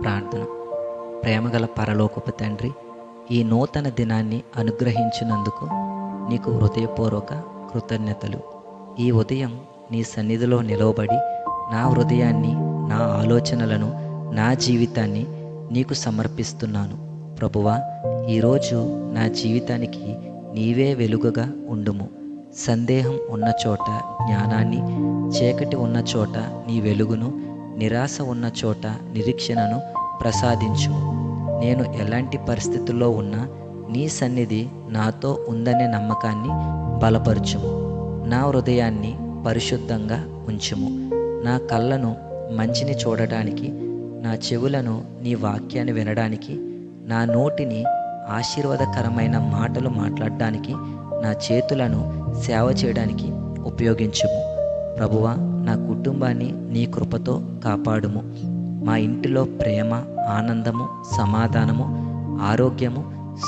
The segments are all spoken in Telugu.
ప్రార్థన. ప్రేమగల పరలోకపు తండ్రి, ఈ నూతన దినాన్ని అనుగ్రహించినందుకు నీకు హృదయపూర్వక కృతజ్ఞతలు. ఈ ఉదయం నీ సన్నిధిలో నిలవబడి నా హృదయాన్ని, నా ఆలోచనలను, నా జీవితాన్ని నీకు సమర్పిస్తున్నాను. ప్రభువా, ఈరోజు నా జీవితానికి నీవే వెలుగుగా ఉండుము. సందేహం ఉన్న చోట జ్ఞానాన్ని, చీకటి ఉన్న చోట నీ వెలుగును, నిరాశ ఉన్న చోట నిరీక్షణను ప్రసాదించుము. నేను ఎలాంటి పరిస్థితుల్లో ఉన్నా నీ సన్నిధి నాతో ఉందనే నమ్మకాన్ని బలపరచుము. నా హృదయాన్ని పరిశుద్ధంగా ఉంచుము. నా కళ్ళను మంచిని చూడటానికి, నా చెవులను నీ వాక్యాన్ని వినడానికి, నా నోటిని ఆశీర్వాదకరమైన మాటలు మాట్లాడడానికి, నా చేతులను సేవ చేయడానికి ఉపయోగించుము. ప్రభువా, నా కుటుంబాన్ని నీ కృపతో కాపాడుము. మా ఇంటిలో ప్రేమ, ఆనందము, సమాధానము, ఆరోగ్యము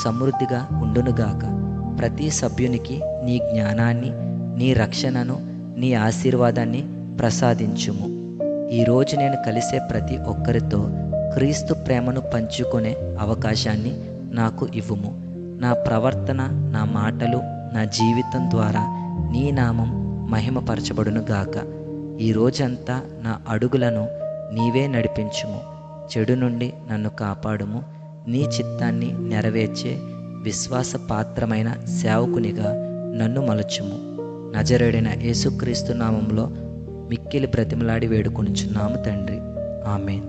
సమృద్ధిగా ఉండునుగాక. ప్రతి సభ్యునికి నీ జ్ఞానాన్ని, నీ రక్షణను, నీ ఆశీర్వాదాన్ని ప్రసాదించుము. ఈరోజు నేను కలిసే ప్రతి ఒక్కరితో క్రీస్తు ప్రేమను పంచుకునే అవకాశాన్ని నాకు ఇవ్వుము. నా ప్రవర్తన, నా మాటలు, నా జీవితం ద్వారా నీ నామం మహిమపరచబడునుగాక. ఈ రోజంతా నా అడుగులను నీవే నడిపించుము. చెడు నుండి నన్ను కాపాడుము. నీ చిత్తాన్ని నెరవేర్చే విశ్వాసపాత్రమైన సేవకునిగా నన్ను మలచుము. నజరేయుడైన యేసుక్రీస్తు నామంలో మిక్కిలి బ్రతిమలాడి వేడుకొనుచున్నాము తండ్రి. ఆమేన్.